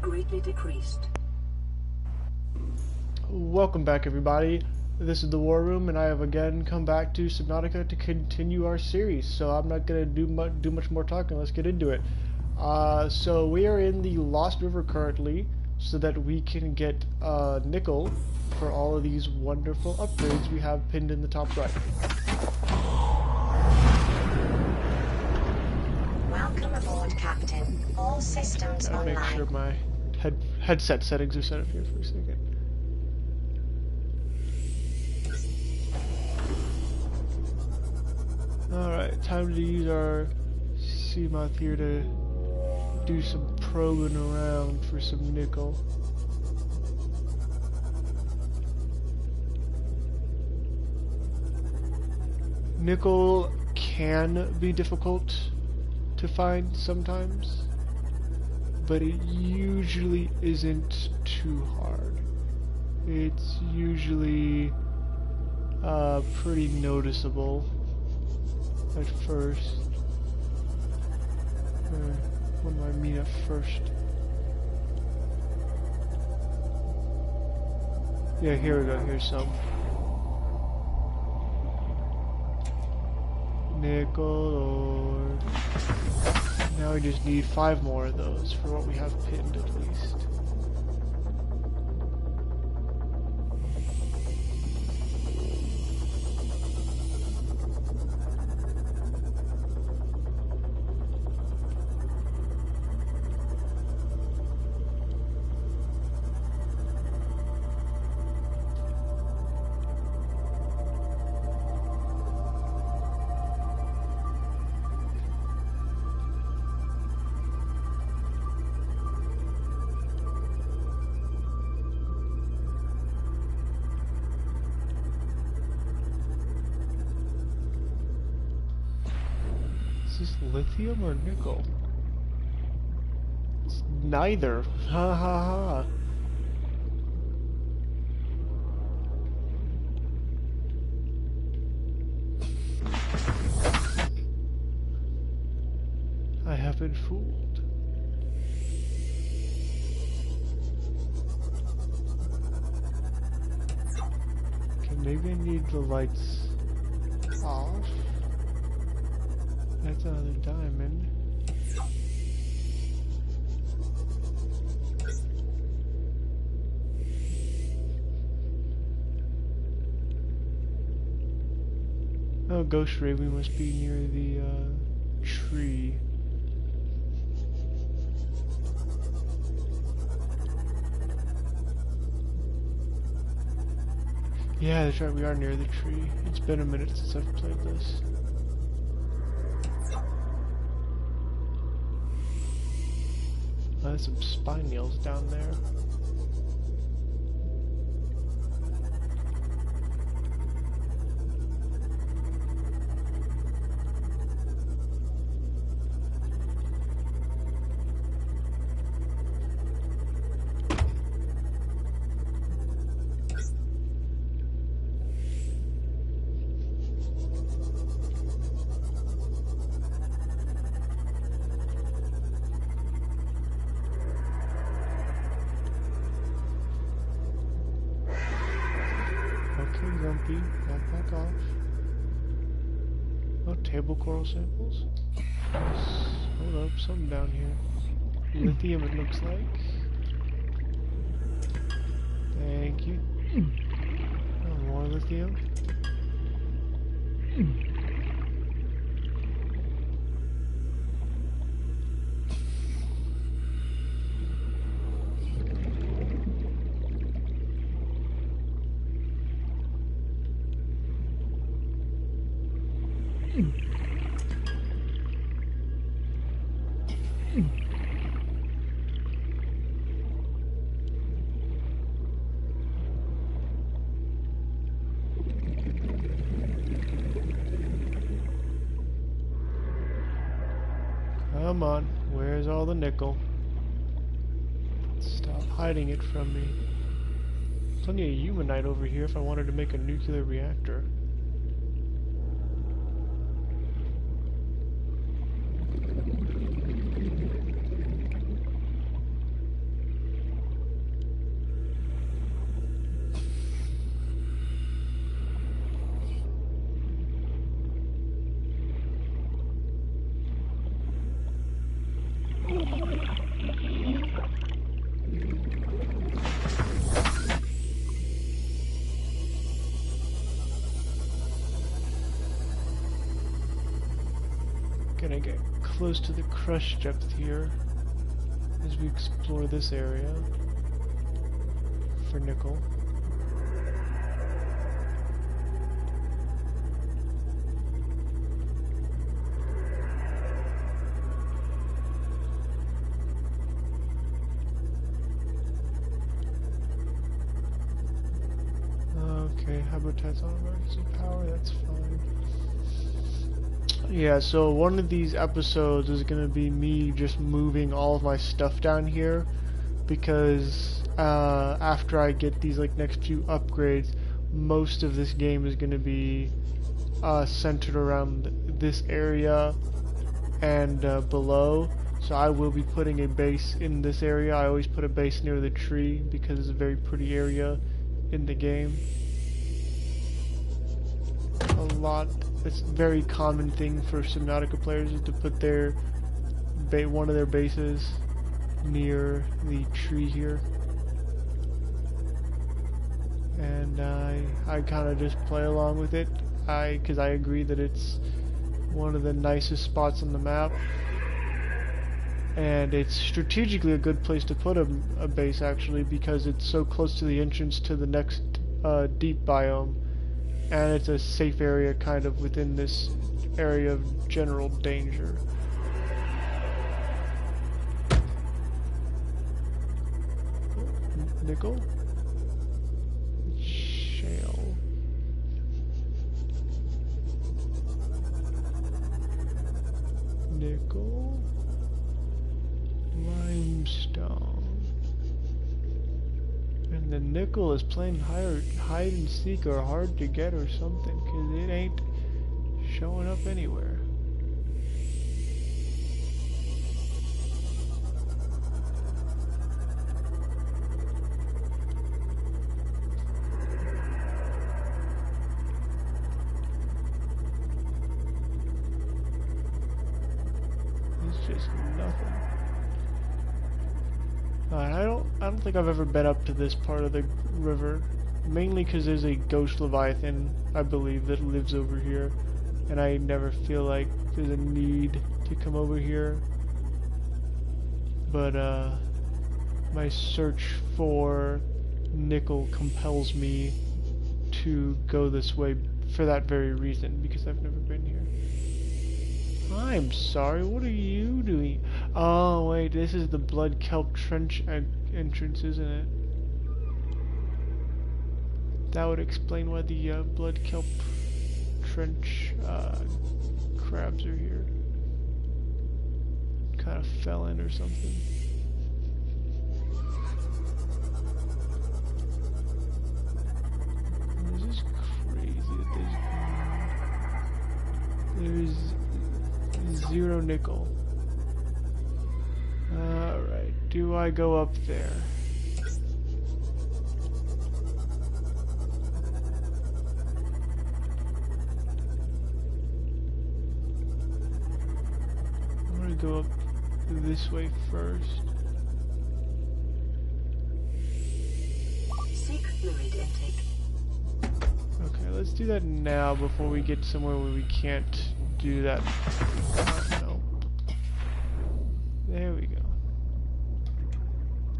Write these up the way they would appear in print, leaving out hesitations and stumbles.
greatly decreased. Welcome back, everybody. This is the War Room, and I have again come back to Subnautica to continue our series. So I'm not gonna do much more talking. Let's get into it. So we are in the Lost River currently, so that we can get nickel for all of these wonderful upgrades we have pinned in the top right. Welcome aboard, Captain. All systems Gotta online. make sure my headset settings are set up here for a second. Alright, time to use our Seamoth here to do some probing around for some nickel. Nickel can be difficult to find sometimes, but it usually isn't too hard. It's usually pretty noticeable at first. What do I mean at first? Yeah, here we go, here's some. Nickel ore. Now we just need 5 more of those for what we have pinned at least. Is this lithium or nickel? It's neither. Ha ha ha. I have been fooled. Okay, maybe I need the lights off. That's another diamond. Oh, Ghost Ray, we must be near the tree. Yeah, that's right, we are near the tree. It's been a minute since I've played this. There's some spine nails down there. Grumpy, don't back off. Oh, table coral samples? Hold up, something down here. Lithium, it looks like. Thank you. Oh, more lithium. Come on, where's all the nickel? Stop hiding it from me. Plenty of humanite over here if I wanted to make a nuclear reactor. close to the crush depth here as we explore this area for nickel. Okay, habitats on emergency power, that's fine. Yeah, so one of these episodes is gonna be me just moving all of my stuff down here, because after I get these like next few upgrades, most of this game is gonna be centered around this area and below. So I will be putting a base in this area. I always put a base near the tree because it's a very pretty area in the game. It's a very common thing for Subnautica players is to put their one of their bases near the tree here, and I kind of just play along with it because I agree that it's one of the nicest spots on the map, and it's strategically a good place to put a base actually, because it's so close to the entrance to the next deep biome. And it's a safe area kind of within this area of general danger. Nickel? Shale. Nickel? Limestone. And the nickel is playing hide and seek or hard to get or something, because it ain't showing up anywhere. It's just nothing. I don't think I've ever been up to this part of the river, mainly because there's a ghost leviathan, I believe, that lives over here, and I never feel like there's a need to come over here. But my search for nickel compels me to go this way for that very reason, because I've never been here. I'm sorry, what are you doing? Oh wait, this is the Blood Kelp Trench entrance, isn't it? That would explain why the Blood Kelp Trench crabs are here. Kind of fell in or something. This is crazy that there's zero nickel. Alright, do I go up there? I'm gonna go up this way first. Seek fluid intake. Okay, let's do that now before we get somewhere where we can't do that. No. There we go.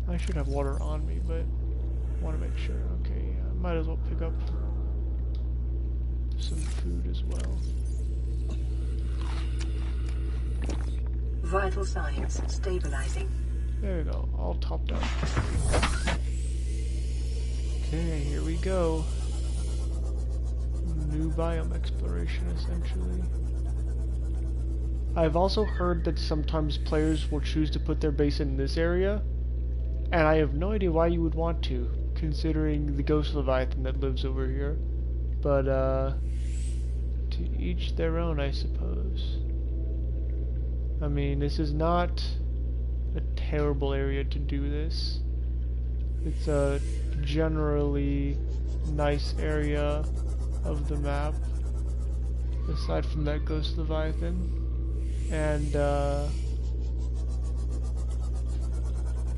I should have water on me, but I want to make sure. Okay, I might as well pick up some food as well. Vital signs stabilizing. There we go, all topped up. Okay, here we go. New biome exploration, essentially. I've also heard that sometimes players will choose to put their base in this area, and I have no idea why you would want to, considering the ghost leviathan that lives over here. But, to each their own, I suppose. I mean, this is not a terrible area to do this. It's a generally nice area of the map, aside from that ghost leviathan. And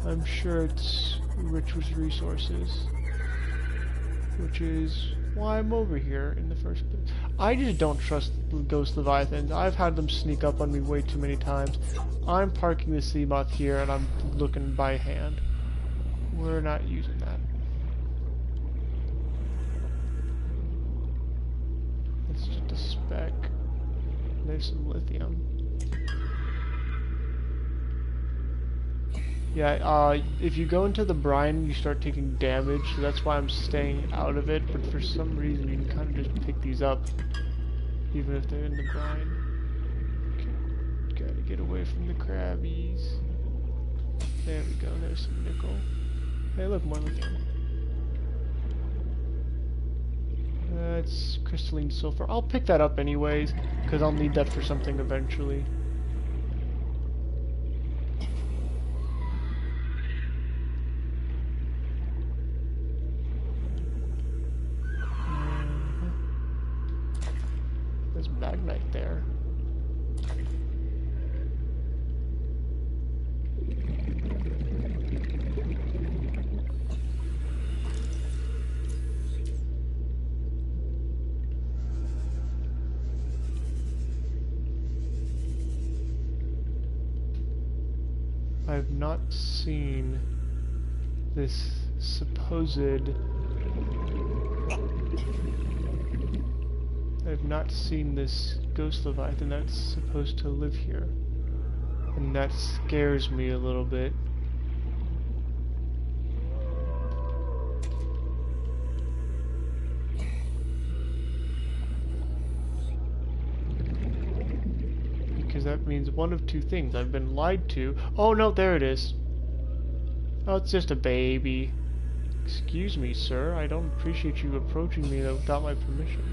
I'm sure it's rich with resources, which is why I'm over here in the first place. I just don't trust ghost leviathans. I've had them sneak up on me way too many times. I'm parking the sea moth here and I'm looking by hand. We're not using that. It's just a speck. There's some lithium. Yeah, if you go into the brine, you start taking damage, so that's why I'm staying out of it, but for some reason you can kind of just pick these up, even if they're in the brine. Okay. Gotta get away from the crabbies. There we go, there's some nickel. Hey, look, more lithium. It's crystalline sulfur. I'll pick that up anyways, because I'll need that for something eventually. There's magnite there. I've not seen this supposed... I've not seen this ghost leviathan that's supposed to live here. And that scares me a little bit. Because that means one of two things. I've been lied to. Oh no, there it is. Oh, it's just a baby. Excuse me, sir. I don't appreciate you approaching me without my permission.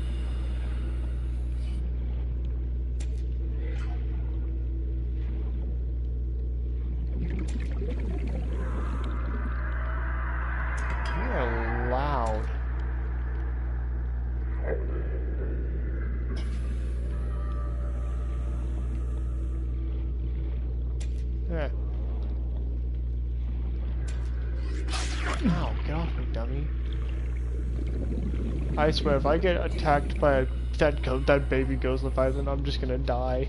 You're loud. Yeah. Ow, get off me, dummy. I swear, if I get attacked by that baby ghost leviathan, I'm just gonna die.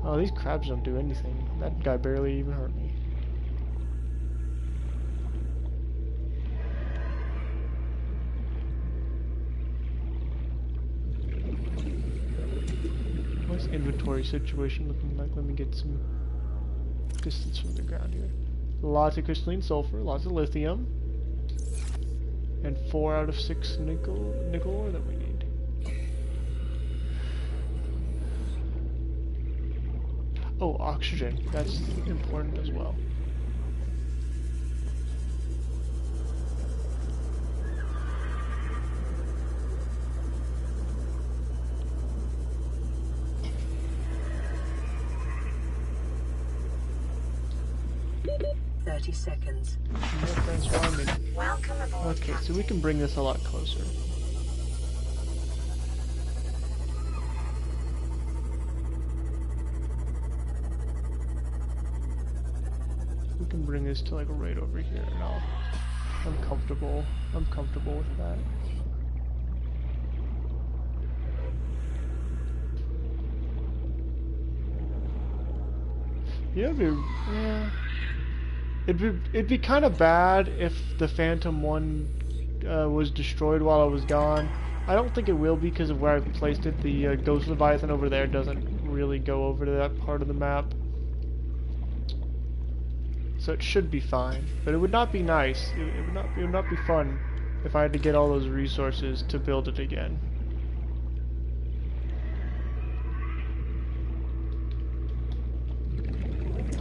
Oh, these crabs don't do anything. That guy barely even hurt me. What's inventory situation looking like? Let me get some distance from the ground here. Lots of crystalline sulfur, lots of lithium, and 4 out of 6 nickel ore that we need. Oh, oxygen. That's important as well. Seconds. Yeah, thanks for warning me. Welcome aboard, Okay, so Captain. we can bring this a lot closer. We can bring this to like right over here, and I'm comfortable. I'm comfortable with that. Yeah. It'd be kind of bad if the Phantom 1 was destroyed while I was gone. I don't think it will be because of where I've placed it. The Ghost Leviathan over there doesn't really go over to that part of the map. So it should be fine. But it would not be nice. It would not be fun if I had to get all those resources to build it again.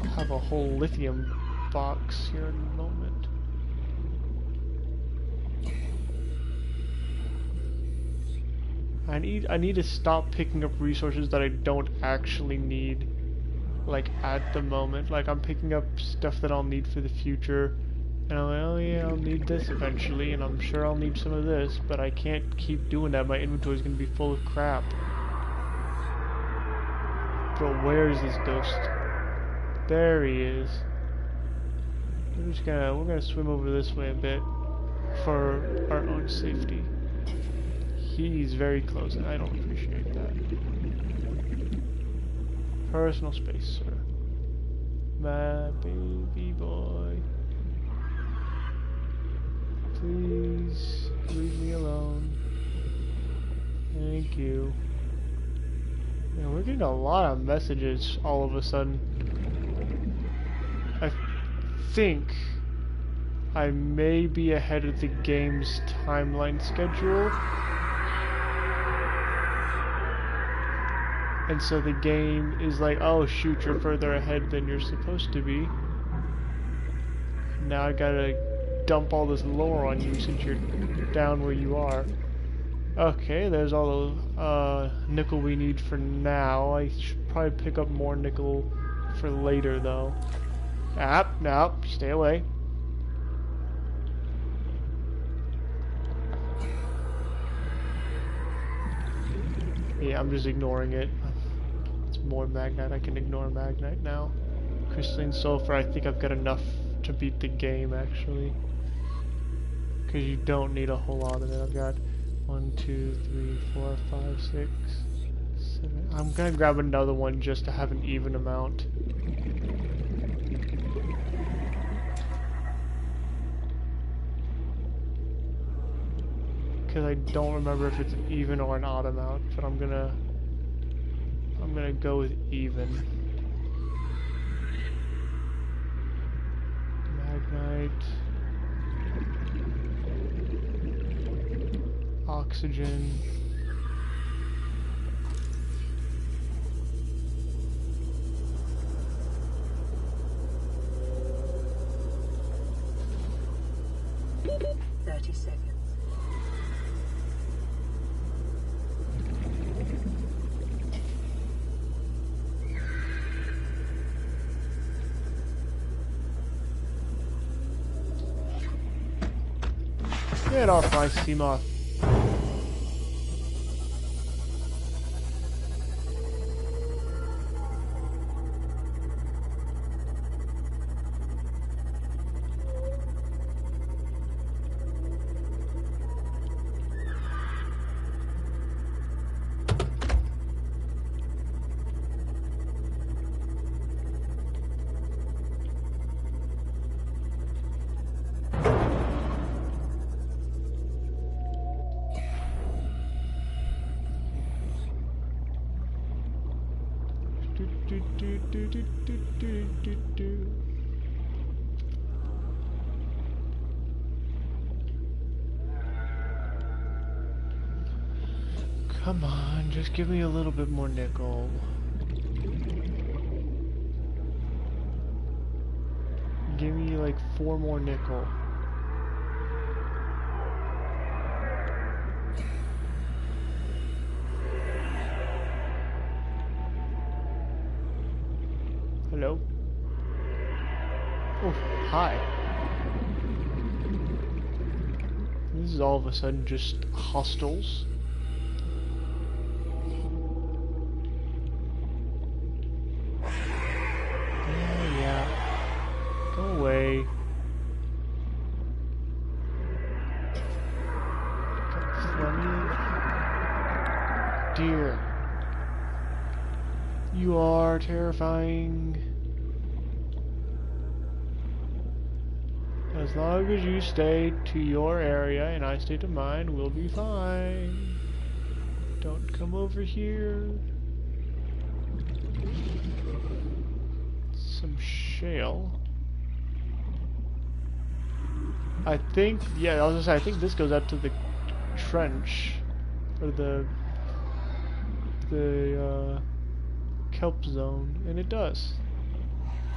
I'll have a whole lithium box here in a moment. I need to stop picking up resources that I don't actually need, like at the moment. Like I'm picking up stuff that I'll need for the future, and I'm like, oh yeah, I'll need this eventually, and I'm sure I'll need some of this, but I can't keep doing that. My inventory is gonna be full of crap. Bro, where is this ghost? There he is. We're gonna swim over this way a bit for our own safety. He's very close, and I don't appreciate that. Personal space, sir. My baby boy. Please leave me alone. Thank you. Man, we're getting a lot of messages all of a sudden. I think I may be ahead of the game's timeline schedule. And so the game is like, oh shoot, you're further ahead than you're supposed to be. Now I gotta dump all this lore on you since you're down where you are. Okay, there's all the nickel we need for now. I should probably pick up more nickel for later though. No, stay away. Yeah, I'm just ignoring it. It's more magnite. I can ignore magnite now. Crystalline sulfur, I think I've got enough to beat the game actually. Because you don't need a whole lot of it. I've got 1, 2, 3, 4, 5, 6, 7. I'm gonna grab another one just to have an even amount. Because I don't remember if it's an even or an odd amount, but I'm gonna go with even. Magnite. Oxygen. Get off my Seamoth. Come on, just give me a little bit more nickel. Give me like 4 more nickel. Hello? Oh, hi. This is all of a sudden just hostiles. Yeah. Go away. Dear. You are terrifying. As long as you stay to your area and I stay to mine, we'll be fine. Don't come over here. Some shale. I think, yeah, I was gonna say, I think this goes out to the trench, or the kelp zone, and it does.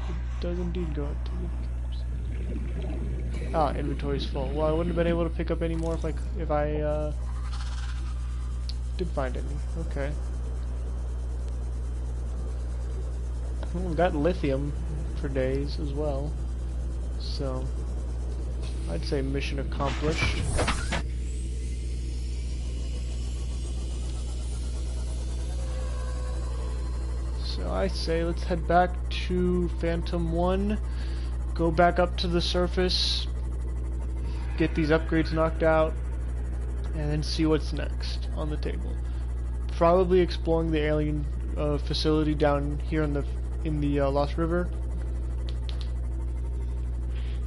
It does indeed go out to the kelp zone. Ah, inventory's full. Well, I wouldn't have been able to pick up any more if I did find any. Okay. Well, we got lithium for days as well, so I'd say mission accomplished. So I say let's head back to Phantom 1, go back up to the surface, get these upgrades knocked out, and then see what's next on the table. Probably exploring the alien facility down here in the Lost River,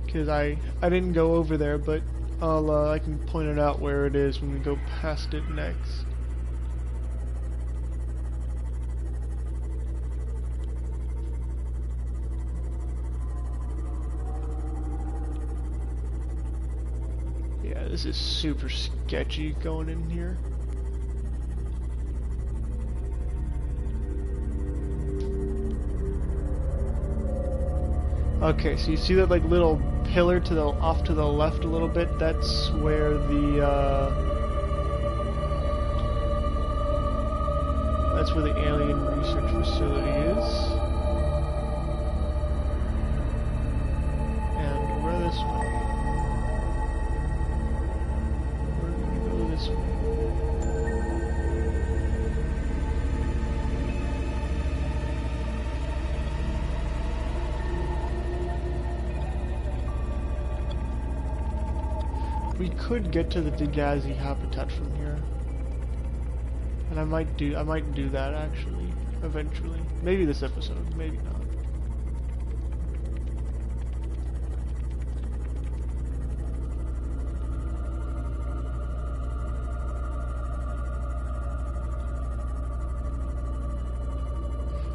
because I didn't go over there, but I can point it out where it is when we go past it next. Yeah, this is super sketchy going in here. Okay, so you see that like little pillar to the off to the left a little bit? That's where the alien research facility is. And we're this way. We're gonna go this way. We could get to the Degazi habitat from here, and I might do that actually eventually. Maybe this episode, maybe not.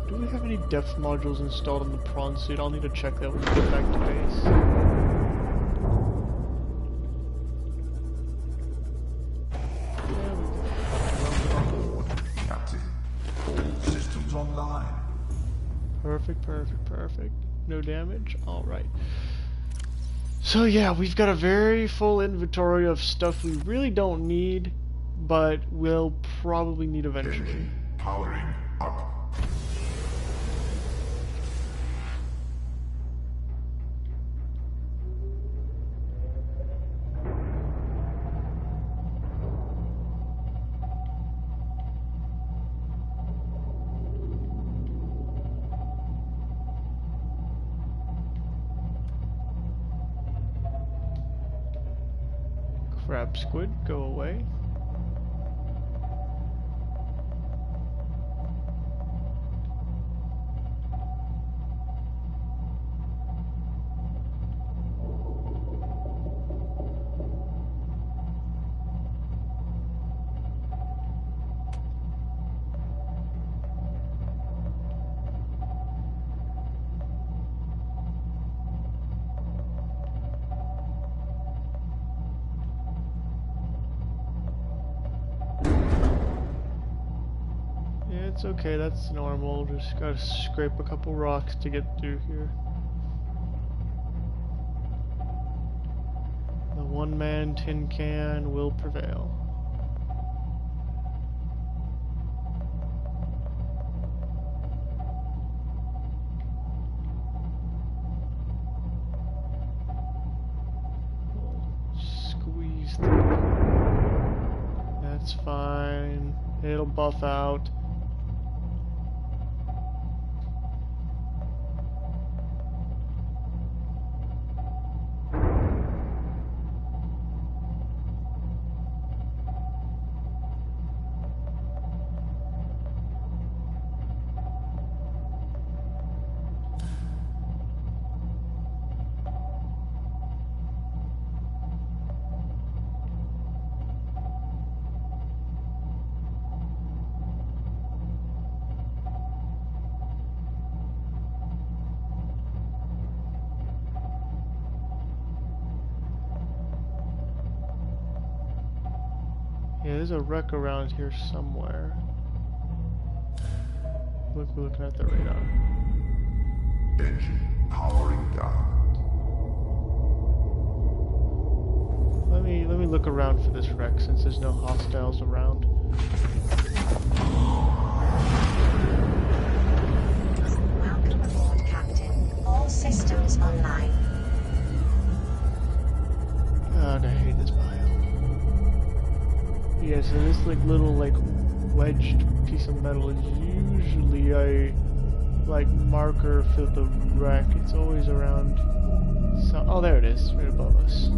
Do we have any depth modules installed on the prawn suit? I'll need to check that when we get back to base. Perfect. No damage. Alright. So yeah, we've got a very full inventory of stuff we really don't need, but we'll probably need eventually. Powering up. Crab squid, go away. It's okay, that's normal. Just gotta scrape a couple rocks to get through here. The one-man tin can will prevail. Squeeze through. That's fine. It'll buff out. Yeah, there's a wreck around here somewhere. We're looking at the radar. Engine powering down. Let me look around for this wreck since there's no hostiles around. Welcome aboard, Captain. All systems online. God, I hate this biome. Yeah, so this little wedged piece of metal is usually a marker for the wreck. It's always around. Oh, there it is, right above us.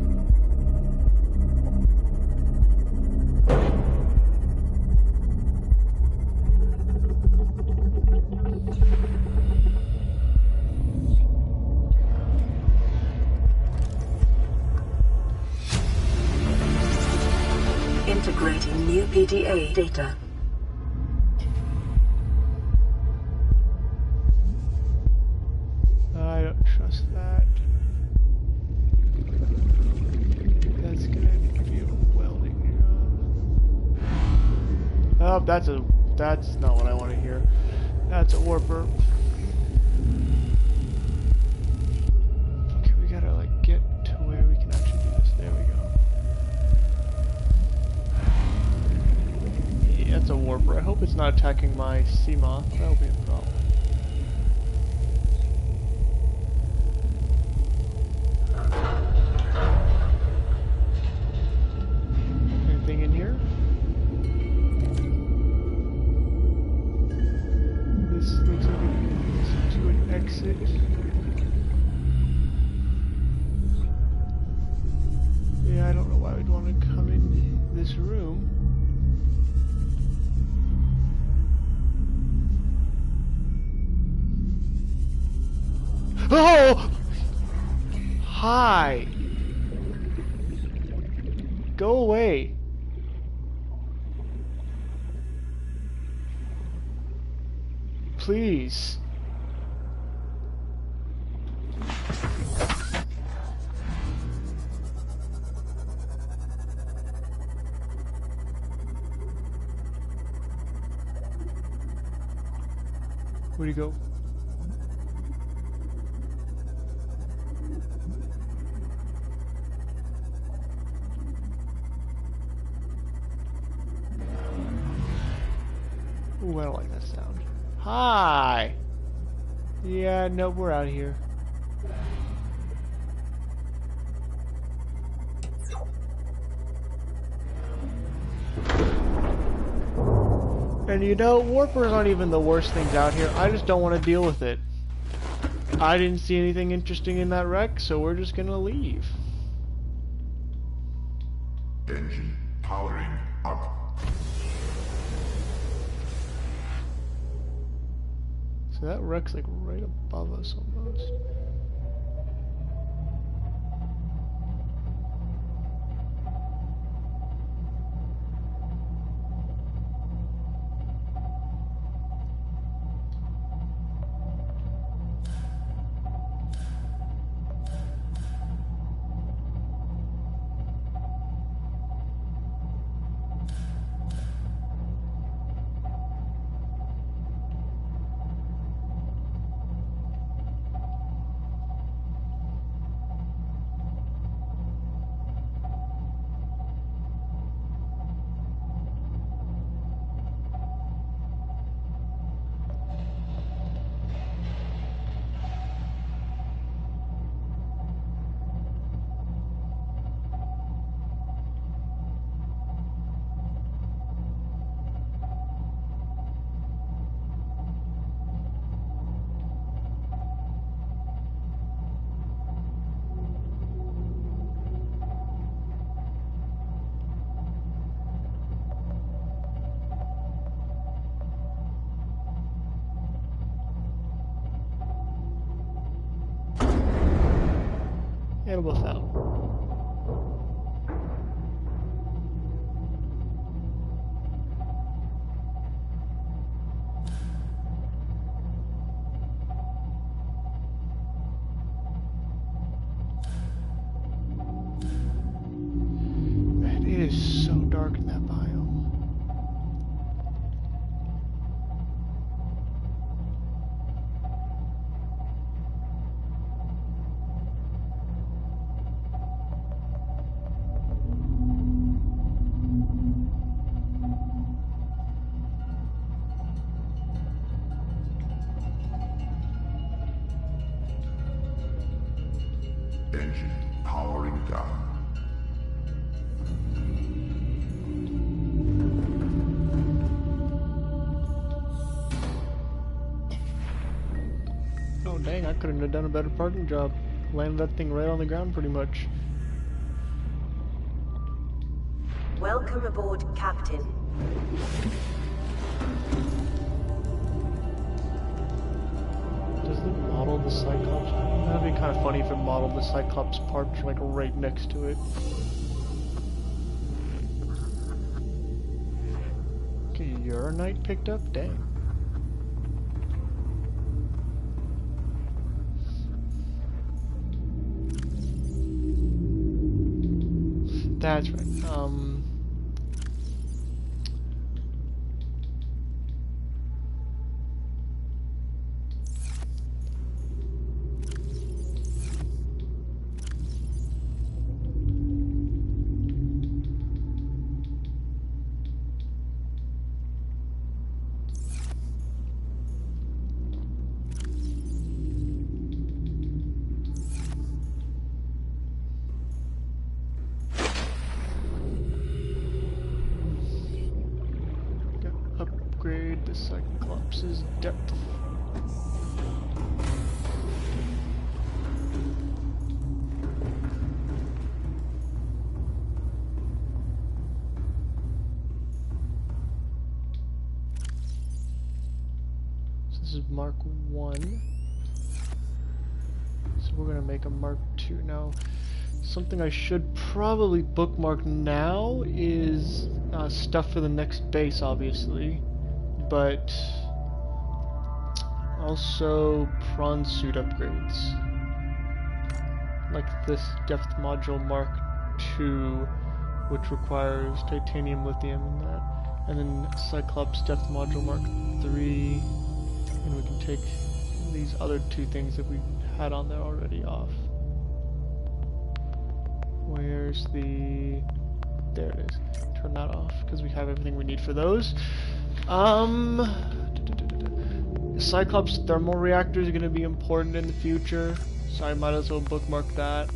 PDA data. I don't trust that. That's gonna be a welding job. Oh, that's not what I want to hear. That's a warper. Okay, we gotta like get to where we can actually do this. There we go. Yeah, that's a warper. I hope it's not attacking my Seamoth. That'll be a problem. Anything in here? This looks like it's to an exit. Yeah, I don't know why we'd want to come in this room. Oh! Hi! Go away. Please. Where'd he go? Ooh, I don't like that sound. Hi! Yeah, no, we're out of here. And you know, warpers aren't even the worst things out here. I just don't want to deal with it. I didn't see anything interesting in that wreck, so we're just gonna leave. Engine powering up. So that wreck's like right above us almost. And we'll out. Man, it is so dark in that biome. Engine powering down. Oh dang, I couldn't have done a better parking job. Landed that thing right on the ground pretty much. Welcome aboard, Captain. Does it model the Cyclops? That'd be kind of funny if it modeled the Cyclops parts like right next to it. uranite picked up? Dang. That's right. Upgrade the Cyclops' depth. So this is Mark 1. So we're gonna make a Mark 2 now. Something I should probably bookmark now is stuff for the next base, obviously, but also prawn suit upgrades, like this depth module Mark 2, which requires titanium, lithium, and that, and then Cyclops depth module Mark 3, and we can take these other two things that we had on there already off. Where's the... there it is. Turn that off, because we have everything we need for those. Cyclops thermal reactors are going to be important in the future, so I might as well bookmark that.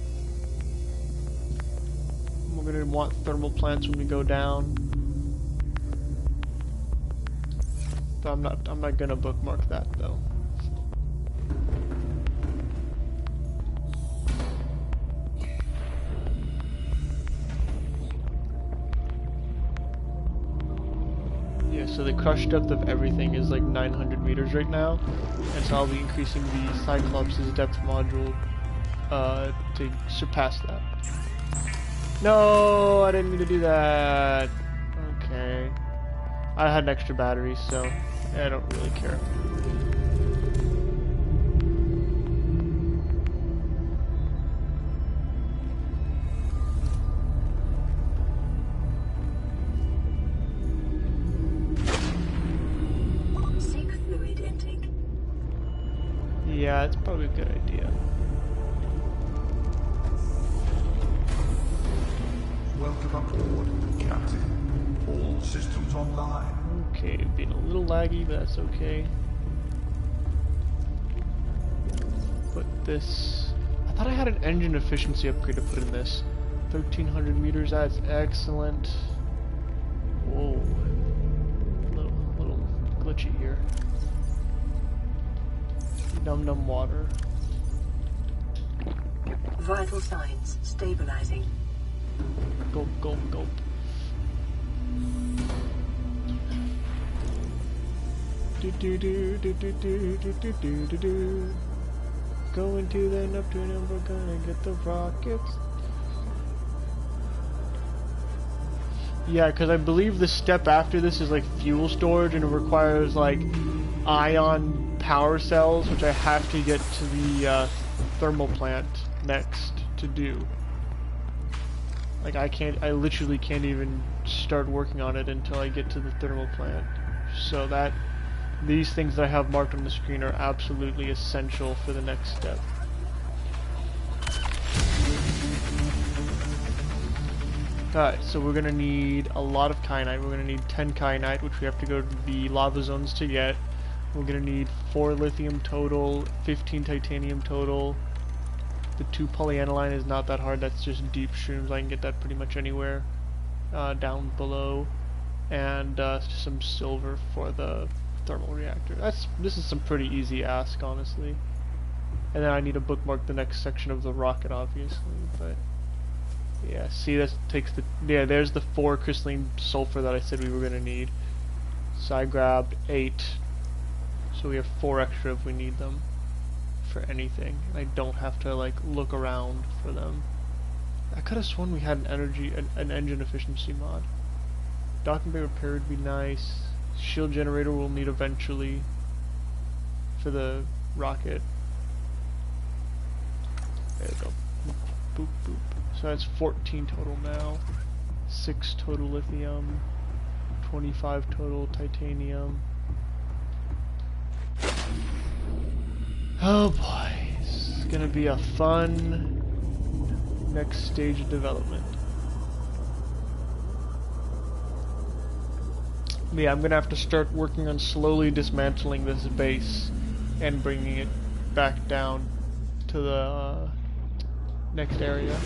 We're going to want thermal plants when we go down. But I'm not going to bookmark that, though. So the crush depth of everything is like 900 meters right now, and so I'll be increasing the Cyclops' depth module to surpass that. No, I didn't mean to do that. Okay. I had an extra battery, so I don't really care. Yeah, it's probably a good idea. Welcome aboard, Captain. All systems online. Okay, being a little laggy, but that's okay. Put this... I thought I had an engine efficiency upgrade to put in this. 1300 meters, that's excellent. Whoa. A little glitchy here. Num water. Vital signs stabilizing. Gulp, gulp, gulp. Do do do do do do do do do do do. Going to the Neptune and we're gonna get the rockets. Yeah, because I believe the step after this is like fuel storage, and it requires like ion power cells, which I have to get to the thermal plant next to do. Like I literally can't even start working on it until I get to the thermal plant. So that these things that I have marked on the screen are absolutely essential for the next step. Alright, so we're gonna need a lot of kyanite. We're gonna need 10 kyanite, which we have to go to the lava zones to get. We're gonna need 4 lithium total, 15 titanium total. The 2 polyaniline is not that hard, that's just deep shrooms. I can get that pretty much anywhere down below. And some silver for the thermal reactor. This is some pretty easy ask, honestly. And then I need to bookmark the next section of the rocket, obviously, but yeah, see, that takes the, yeah, there's the 4 crystalline sulfur that I said we were gonna need. So I grabbed 8. So we have 4 extra if we need them for anything. I don't have to like look around for them. I could have sworn we had an engine efficiency mod. Docking bay repair would be nice. Shield generator we'll need eventually for the rocket. There we go. Boop, boop. So that's 14 total now. 6 total lithium. 25 total titanium. Oh boy. This is gonna be a fun next stage of development. Yeah, I'm gonna have to start working on slowly dismantling this base and bringing it back down to the next area.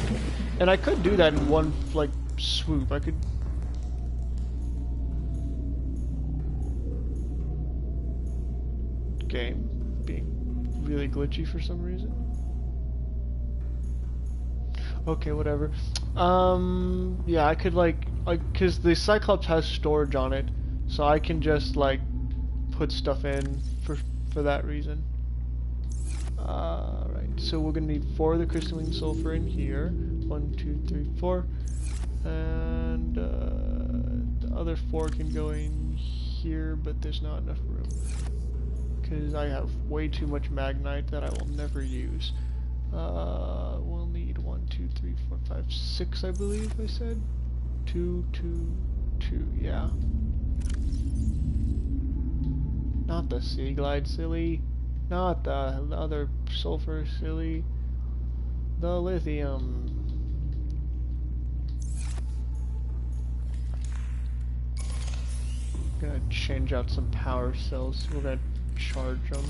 And I could do that in one like swoop. I could. Game being really glitchy for some reason. Okay, whatever. Yeah, I could like, cause the Cyclops has storage on it, so I can just like put stuff in for that reason. Right, so we're gonna need 4 of the crystalline sulfur in here. 1, 2, 3, 4, and the other 4 can go in here, but there's not enough room because I have way too much magnite that I will never use. We'll need 1, 2, 3, 4, 5, 6, I believe I said. 2, 2, 2, yeah. Not the Sea Glide, silly. Not the other sulfur, silly. The lithium. Gonna change out some power cells. We're gonna charge them.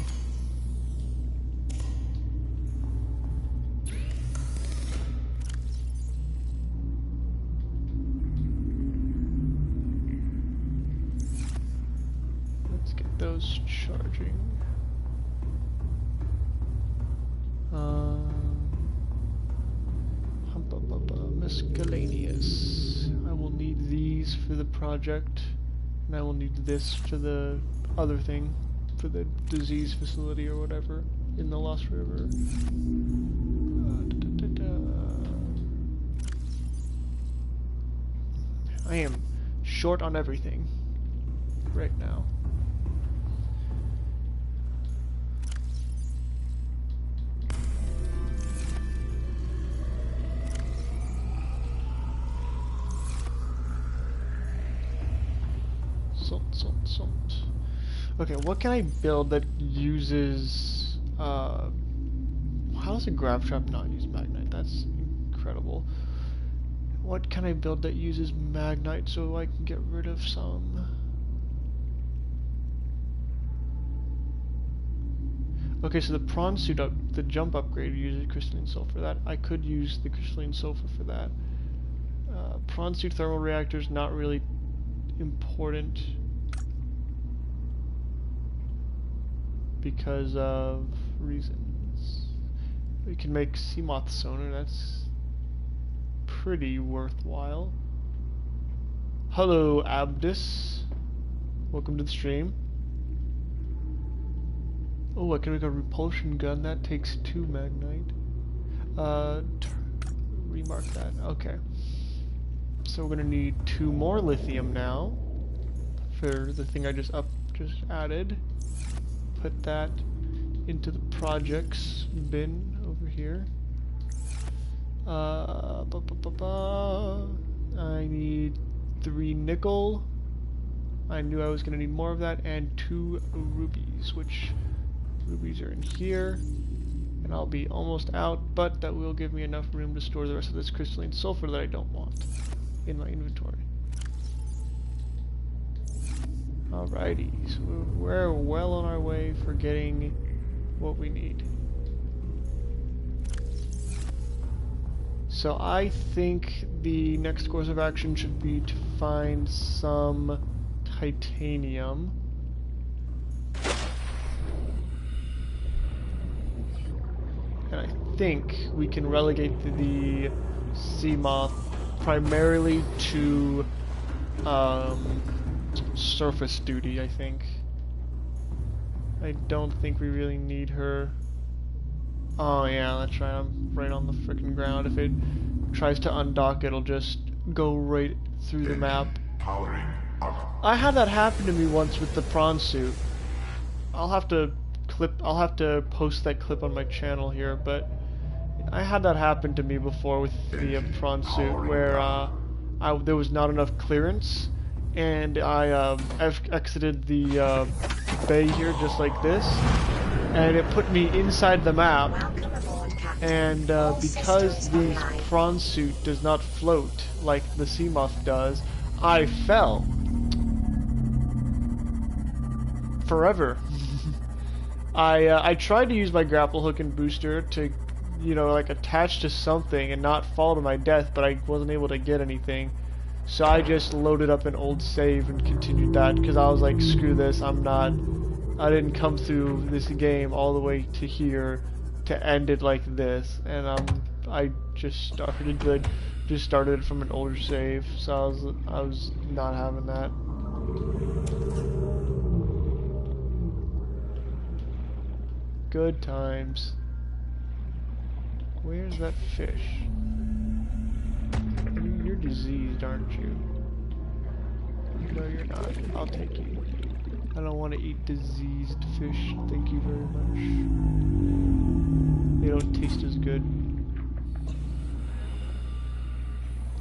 Let's get those charging. Miscellaneous. I will need these for the project, and I will need this for the other thing, for the disease facility or whatever in the Lost River. I am short on everything right now. Salt. Okay, what can I build that uses, how does a grav trap not use magnite? That's incredible. What can I build that uses magnite so I can get rid of some? Okay, so the prawn suit the jump upgrade uses crystalline sulfur. That I could use the crystalline sulfur for that. Prawn suit thermal reactors not really important because of reasons. We can make sea moth sonar. That's pretty worthwhile. Hello, Abdus. Welcome to the stream. Oh, I can make a repulsion gun. That takes 2 magnite. Remark that. Okay. So we're gonna need 2 more lithium now for the thing I just added. Put that into the projects bin over here. I need 3 nickel. I knew I was gonna need more of that, and 2 rubies, which rubies are in here. And I'll be almost out, but that will give me enough room to store the rest of this crystalline sulfur that I don't want in my inventory. Alrighty, so we're well on our way for getting what we need. So I think the next course of action should be to find some titanium. And I think we can relegate the sea moth primarily to surface duty, I think. I don't think we really need her. Oh yeah, that's right, I'm right on the frickin' ground. If it tries to undock, it'll just go right through the map. Powering I had that happen to me once with the prawn suit. I'll have to post that clip on my channel here, but I had that happen to me before with the prawn suit where there was not enough clearance, and I exited the bay here just like this, and it put me inside the map. Welcome aboard, Captain. And All because systems the online. prawn suit does not float like the sea moth does, I fell. Forever. I tried to use my grapple hook and booster to, you know, like attach to something and not fall to my death, but I wasn't able to get anything. So I just loaded up an old save and continued that, because I was like, screw this, I didn't come through this game all the way to here to end it like this, and I just started it from an older save, so I was not having that. Good times. Where's that fish? You're diseased, aren't you? No, you're not. I'll take you. I don't want to eat diseased fish. Thank you very much. They don't taste as good.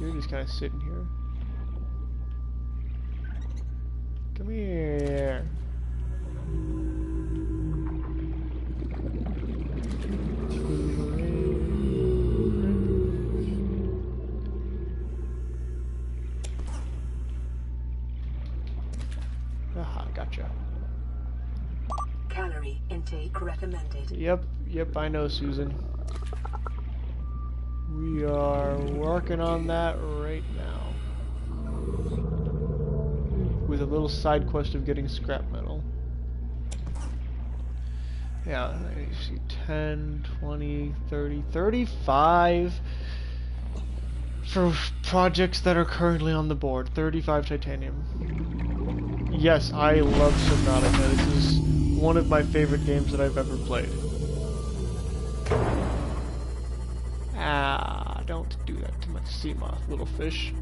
You're just kind of sitting here. Come here. Aha, gotcha. Calorie intake recommended. Yep, I know, Susan. We are working on that right now. With a little side quest of getting scrap metal. Yeah, you see 10, 20, 30, 35 for projects that are currently on the board. 35 titanium. Yes, I love Subnautica. This is one of my favorite games that I've ever played. Ah, don't do that to my sea moth, little fish.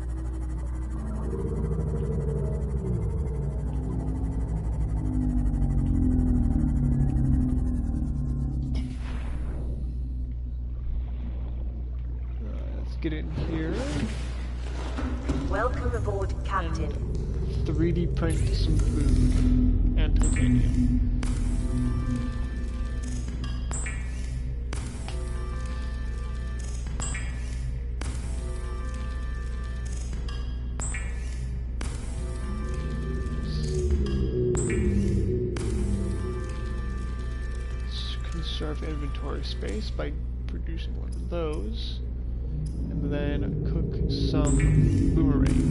Let's get in here. Welcome aboard, Captain. 3D print some food and titanium. Conserve inventory space by producing one of those, and then cook some boomerang.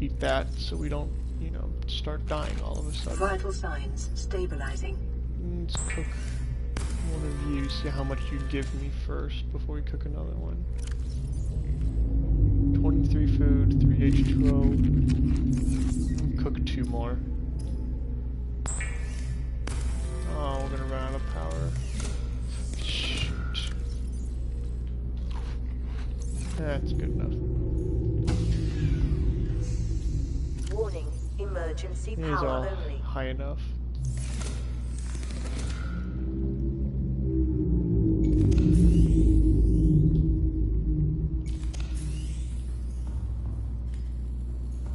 Eat that so we don't, you know, start dying all of a sudden. Vital signs stabilizing. Let's cook one of you, see how much you give me first before we cook another one. 23 food, 3 H2O. Cook 2 more. Oh, we're gonna run out of power. Shoot. That's good enough. Warning, emergency It is power all only. high enough.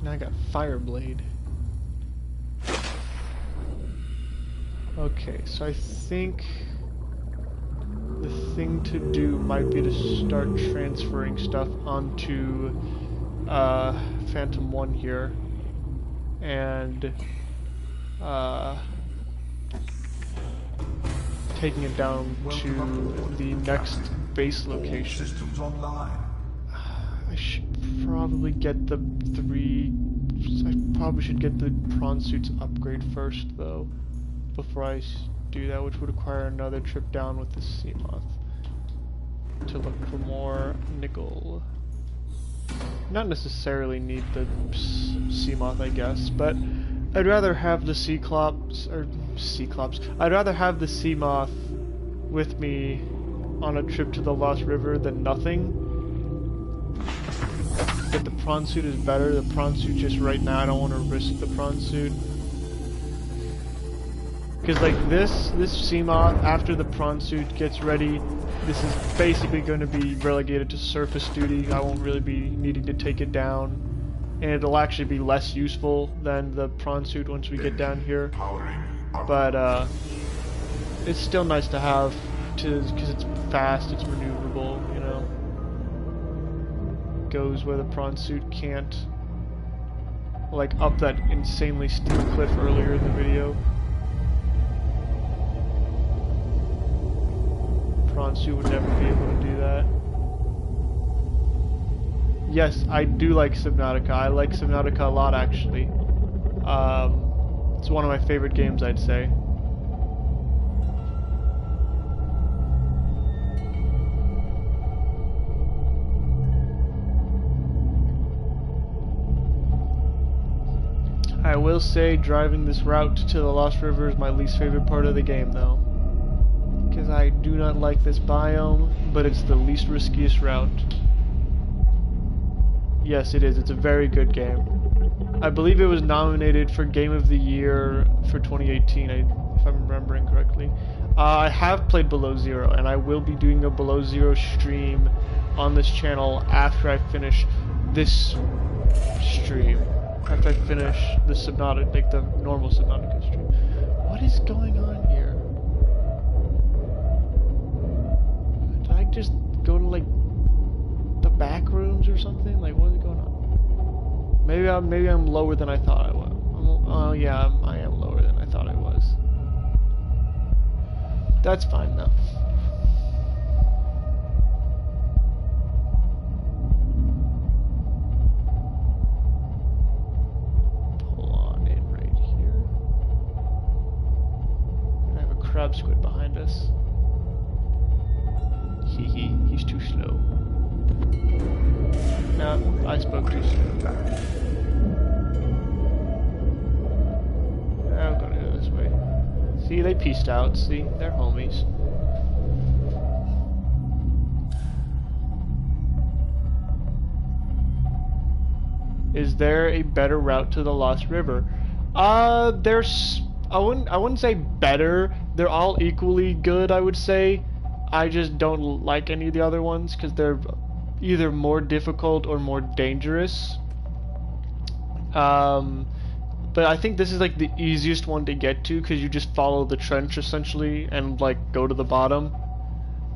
Now I got Fireblade. Okay, so I think the thing to do might be to start transferring stuff onto Phantom 1 here. And taking it down to the next base location. Systems online. I should probably get the I probably should get the prawn suits upgrade first, though, before I do that, which would require another trip down with the sea moth to look for more nickel. Not necessarily need the sea moth, I guess, but I'd rather have the Cyclops. I'd rather have the sea moth with me on a trip to the Lost River than nothing. that the prawn suit is better. The prawn suit just right now, I don't want to risk the prawn suit. Because like this Seamoth, after the prawn suit gets ready, this is basically going to be relegated to surface duty. I won't really be needing to take it down. And it'll actually be less useful than the prawn suit once we get down here. But it's still nice to have, because it's fast, it's maneuverable, you know. Goes where the prawn suit can't. Like up that insanely steep cliff earlier in the video. Prawn suit would never be able to do that. Yes, I do like Subnautica. I like Subnautica a lot, actually. It's one of my favorite games, I'd say. I will say driving this route to the Lost River is my least favorite part of the game, though. Because I do not like this biome, but it's the least riskiest route. Yes, it is. It's a very good game. I believe it was nominated for Game of the Year for 2018, if I'm remembering correctly. I have played Below Zero, and I will be doing a Below Zero stream on this channel after I finish this stream. After I finish the Subnautica, like the normal Subnautica stream. What is going on here? Did I just go to like the back rooms or something? Like, what is going on? Maybe I'm lower than I thought I was. Oh yeah, I am lower than I thought I was. That's fine though. Pull on in right here. I have a crab squid behind us. Hee, he's too slow. No, I spoke too soon. I'm gonna go this way. See, they peaced out. See, they're homies. Is there a better route to the Lost River? There's. I wouldn't say better. They're all equally good, I would say. I just don't like any of the other ones because they're either more difficult or more dangerous. But I think this is like the easiest one to get to because you just follow the trench essentially and like go to the bottom.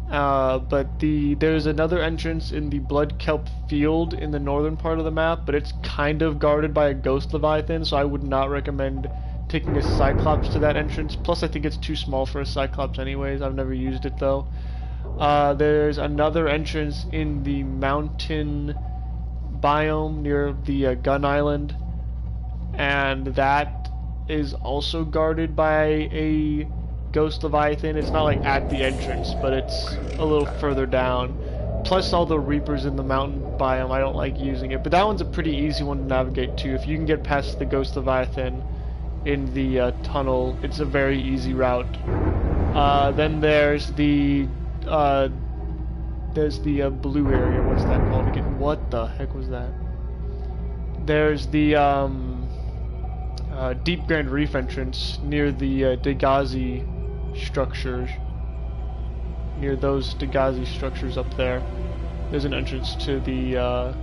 But there's another entrance in the Blood Kelp Field in the northern part of the map, but it's kind of guarded by a ghost leviathan, so I would not recommend taking a Cyclops to that entrance. Plus I think it's too small for a Cyclops anyways. I've never used it though. There's another entrance in the mountain biome near the Gun Island, and that is also guarded by a ghost leviathan. It's not like at the entrance, but it's a little further down. Plus all the reapers in the mountain biome, I don't like using it, but that one's a pretty easy one to navigate to. If you can get past the ghost leviathan in the tunnel, it's a very easy route. Then there's the blue area. What's that called again? What the heck was that? There's the Deep Grand Reef entrance near the Degazi structures. Near those Degazi structures up there, there's an entrance to the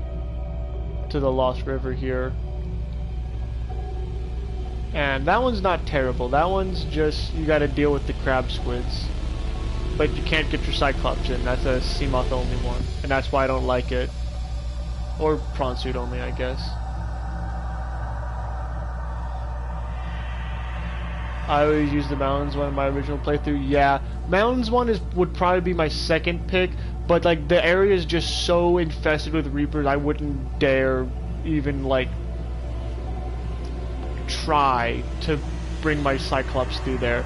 Lost River here. And that one's not terrible. That one's just, you gotta deal with the crab squids. But you can't get your Cyclops in. That's a Seamoth only one. And that's why I don't like it. Or prawn suit only, I guess. I always use the mountains one in my original playthrough. Yeah, mountains one would probably be my second pick. But like the area is just so infested with reapers, I wouldn't dare even like try to bring my Cyclops through there.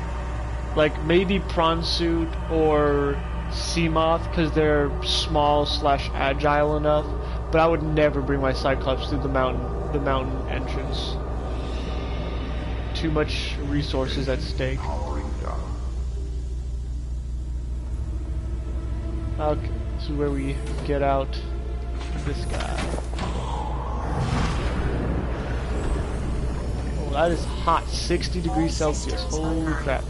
Like maybe prawn suit or Seamoth because they're small / agile enough, but I would never bring my Cyclops through the mountain entrance. Too much resources at stake. Okay, this is where we get out this guy. Oh, that is hot. 60 degrees Celsius. Holy crap.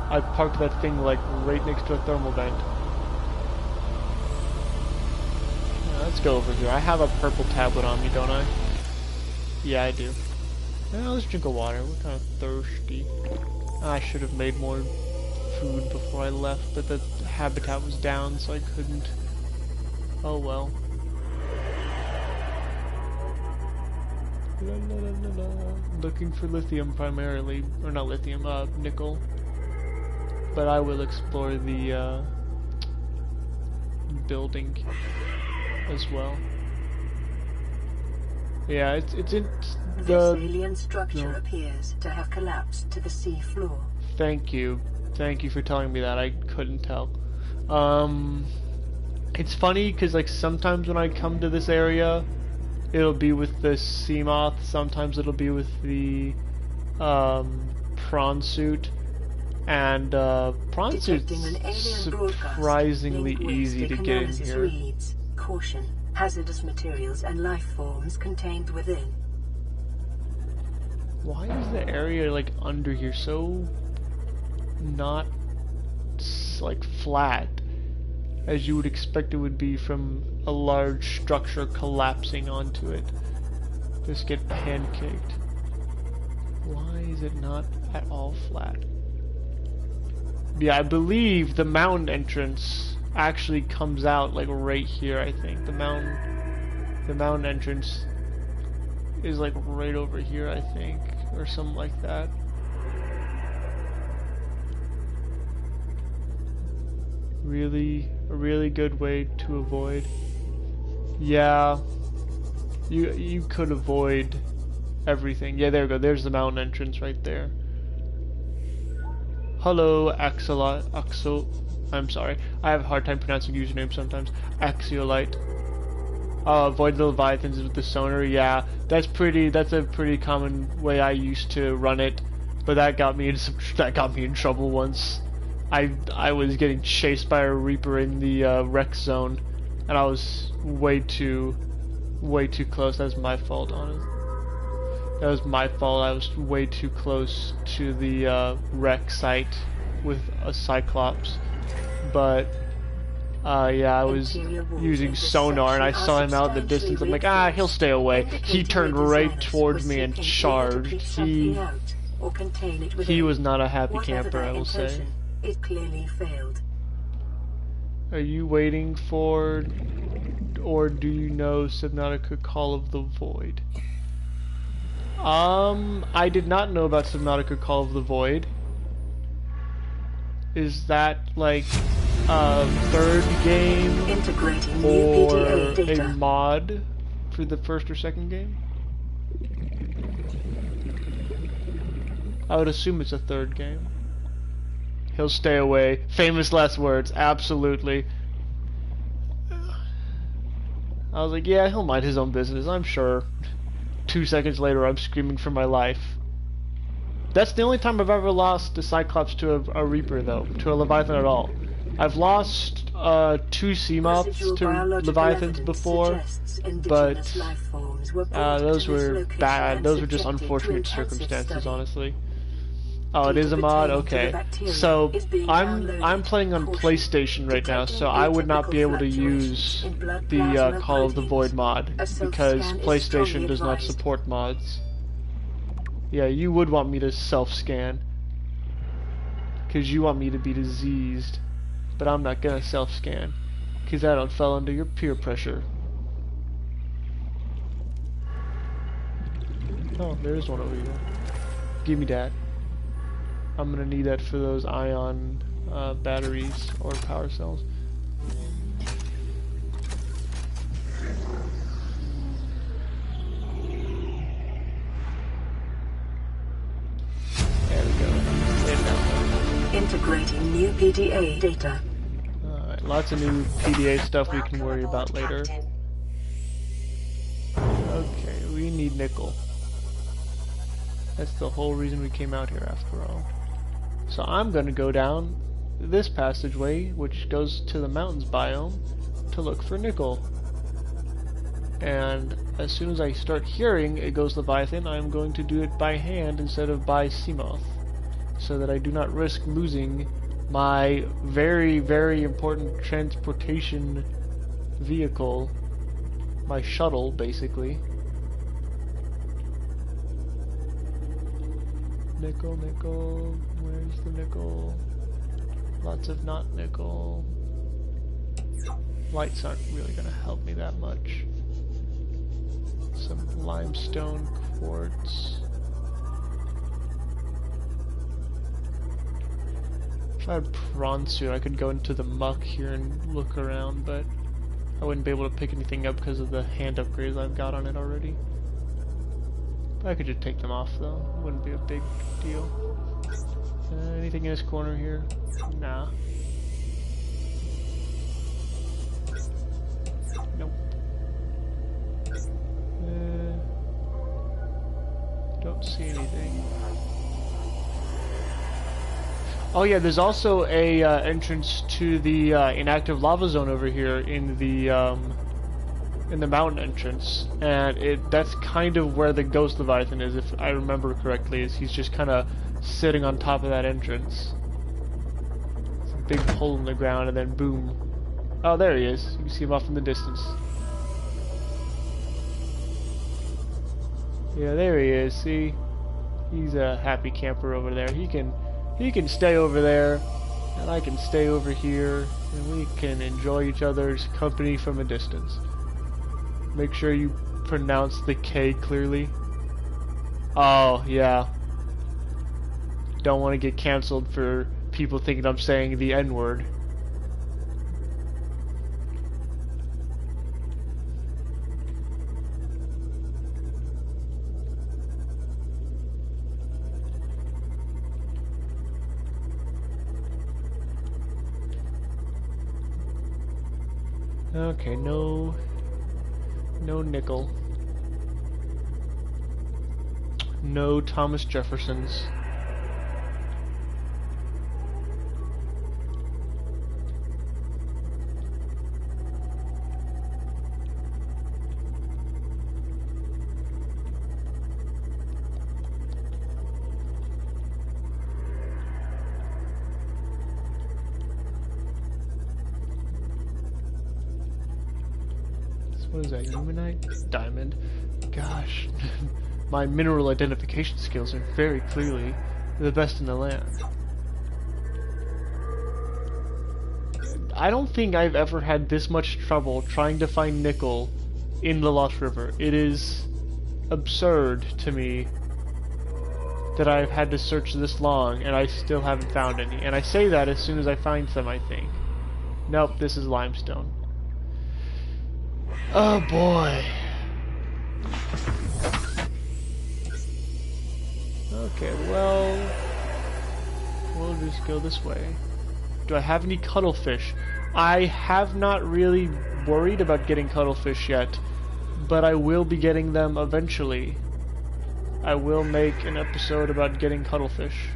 I parked that thing like right next to a thermal vent. Let's go over here. I have a purple tablet on me, don't I? Yeah, I do. Yeah, let's drink a water. We're kind of thirsty. I should have made more food before I left, but the habitat was down, so I couldn't. Oh well. Looking for lithium primarily, or not lithium, nickel. But I will explore the building as well. Yeah, it's in This the alien structure appears to have collapsed to the sea floor. Thank you for telling me that. I couldn't tell. It's funny because like sometimes when I come to this area, it'll be with the sea moth. Sometimes it'll be with the prawn suit, and prawn suit's surprisingly easy to get in here. Reads, caution, hazardous materials and life forms contained within. Why is the area like under here so not like flat as you would expect it would be from a large structure collapsing onto it? Just get pancaked. Why is it not at all flat? Yeah, I believe the mountain entrance actually comes out like right here. I think the mountain entrance is like right over here, I think, or something like that. A really good way to avoid. Yeah, you could avoid everything. Yeah, there we go. There's the mountain entrance right there. Hello, I'm sorry. I have a hard time pronouncing usernames sometimes. Axiolite. Avoid the leviathans with the sonar. Yeah, that's a pretty common way I used to run it, but that got me in trouble once. I was getting chased by a reaper in the wreck zone, and I was way too close. That was my fault, honestly. That was my fault. I was way too close to the wreck site with a Cyclops, but yeah, I was using sonar and I saw him out in the distance. I'm like, he'll stay away. He turned right towards me and charged. He was not a happy camper, I will say. It clearly failed. Are you waiting for, or do you know Subnautica Call of the Void? I did not know about Subnautica Call of the Void. Is that like a third game or a mod for the first or second game? I would assume it's a third game. He'll stay away. Famous last words. Absolutely. I was like, yeah, he'll mind his own business, I'm sure. 2 seconds later, I'm screaming for my life. That's the only time I've ever lost a Cyclops to a Reaper, though. To a Leviathan at all. I've lost 2 sea moths to Leviathans before, but those were bad. Those were just unfortunate circumstances, honestly. Oh, it is a mod? Okay. So, I'm playing on PlayStation right now, so I would not be able to use the Call of the Void mod, because PlayStation does not support mods. Yeah, you would want me to self-scan, because you want me to be diseased, but I'm not gonna self-scan, because I don't fall under your peer pressure. Oh, there's one over here. Give me that. I'm gonna need that for those ion batteries or power cells. There we go. Integrating new PDA data. Alright, lots of new PDA stuff we can worry about later. Okay, we need nickel. That's the whole reason we came out here after all. So I'm going to go down this passageway, which goes to the mountains biome, to look for nickel. And as soon as I start hearing it goes Leviathan, I'm going to do it by hand instead of by Seamoth, so that I do not risk losing my very, very important transportation vehicle, my shuttle, basically. Nickel, nickel, where's the nickel? Lots of not nickel. Lights aren't really going to help me that much. Some limestone quartz. If I had prawn suit, I could go into the muck here and look around, but I wouldn't be able to pick anything up because of the hand upgrades I've got on it already. But I could just take them off though, it wouldn't be a big deal. Anything in this corner here? Nah. Nope. Don't see anything. Oh yeah, there's also a entrance to the inactive lava zone over here in the mountain entrance, and that's kind of where the ghost Leviathan is, if I remember correctly. Is he's just kind of sitting on top of that entrance. It's a big hole in the ground, and then boom. Oh, there he is. You can see him off in the distance. Yeah, there he is. See, he's a happy camper over there. He can stay over there, and I can stay over here, and we can enjoy each other's company from a distance. Make sure you pronounce the K clearly. Oh, yeah. Don't want to get canceled for people thinking I'm saying the N-word. Okay, no nickel. No Thomas Jeffersons. What is that, Humanite? Diamond. Gosh, my mineral identification skills are very clearly the best in the land. I don't think I've ever had this much trouble trying to find nickel in the Lost River. It is absurd to me that I've had to search this long and I still haven't found any. And I say that as soon as I find some, I think. Nope, this is limestone. Oh boy. Okay, well, we'll just go this way. Do I have any cuttlefish? I have not really worried about getting cuttlefish yet, but I will be getting them eventually. I will make an episode about getting cuttlefish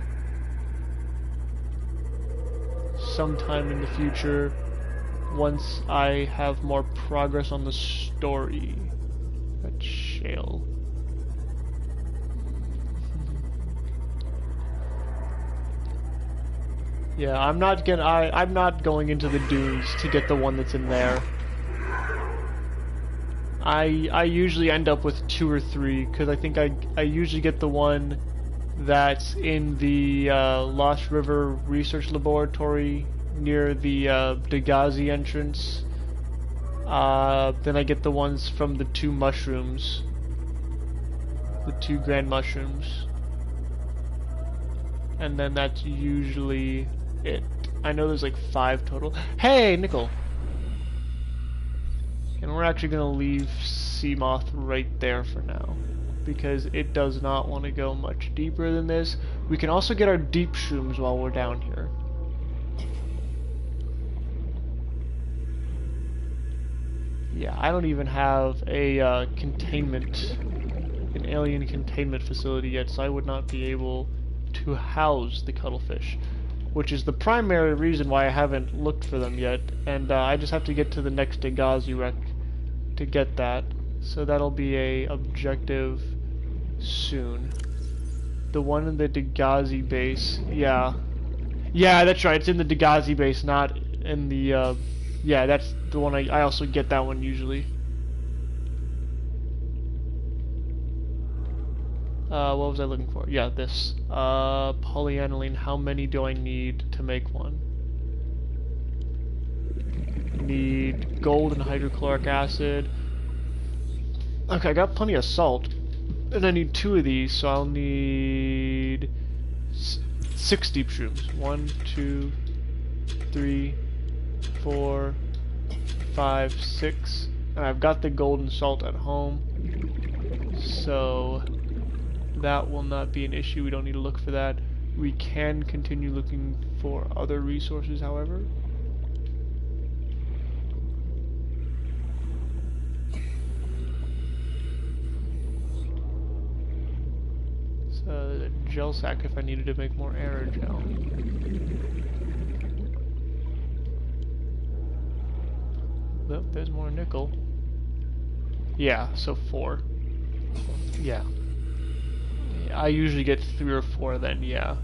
sometime in the future, once I have more progress on the story. That's shale. Yeah, I'm not going into the dunes to get the one that's in there. I usually end up with 2 or 3, because I think I usually get the one that's in the Lost River Research Laboratory near the Dagazi entrance. Then I get the ones from the 2 mushrooms. The 2 grand mushrooms. And then that's usually it. I know there's like 5 total. Hey, nickel! And we're actually going to leave Seamoth right there for now, because it does not want to go much deeper than this. We can also get our deep shrooms while we're down here. Yeah, I don't even have a an alien containment facility yet, so I would not be able to house the cuttlefish, which is the primary reason why I haven't looked for them yet. And I just have to get to the next Dagazi wreck to get that. So that'll be a objective soon. The one in the Dagazi base, yeah. Yeah, that's right, it's in the Dagazi base, not in the, yeah, that's the one I also get that one usually. What was I looking for? Yeah, this. Polyaniline, how many do I need to make one? Need gold and hydrochloric acid. Okay, I got plenty of salt. And I need 2 of these, so I'll need 6 deep shrooms. 1, 2, 3, 4, 5, 6. And I've got the golden salt at home. So that will not be an issue. We don't need to look for that. We can continue looking for other resources, however. So there's a gel sack if I needed to make more aerogel. Oh, there's more nickel. Yeah, so 4. Yeah. I usually get 3 or 4 then, yeah.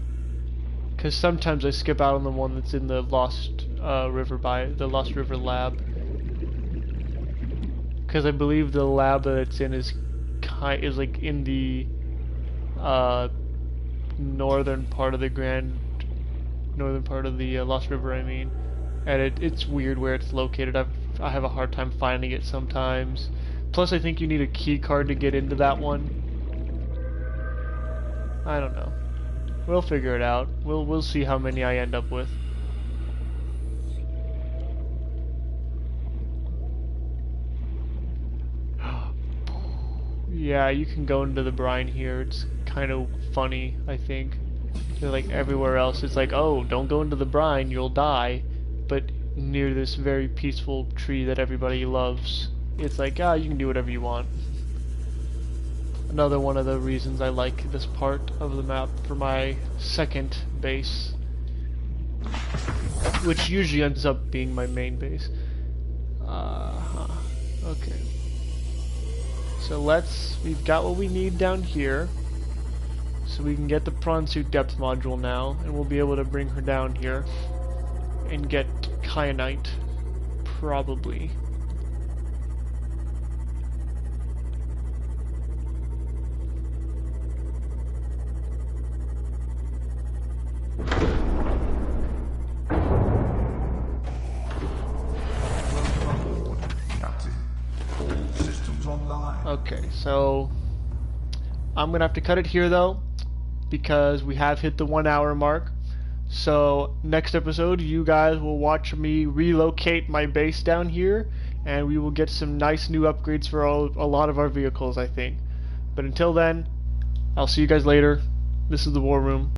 Because sometimes I skip out on the one that's in the Lost River the Lost River lab. Because I believe the lab that it's in is like in the northern part of the Lost River, I mean. And it's weird where it's located. I have a hard time finding it sometimes. Plus I think you need a key card to get into that one. I don't know. We'll figure it out. We'll see how many I end up with. Yeah, you can go into the brine here. It's kind of funny, I think. Like everywhere else, it's like, oh, don't go into the brine, you'll die. But near this very peaceful tree that everybody loves, it's like, ah, you can do whatever you want. Another one of the reasons I like this part of the map for my second base, which usually ends up being my main base. Okay. So we've got what we need down here. So we can get the prawn suit depth module now, and we'll be able to bring her down here and get kyanite, probably. Okay, so I'm gonna have to cut it here though, because we have hit the 1 hour mark. So next episode you guys will watch me relocate my base down here, and we will get some nice new upgrades for a lot of our vehicles, I think. But until then, I'll see you guys later. This is the War Room.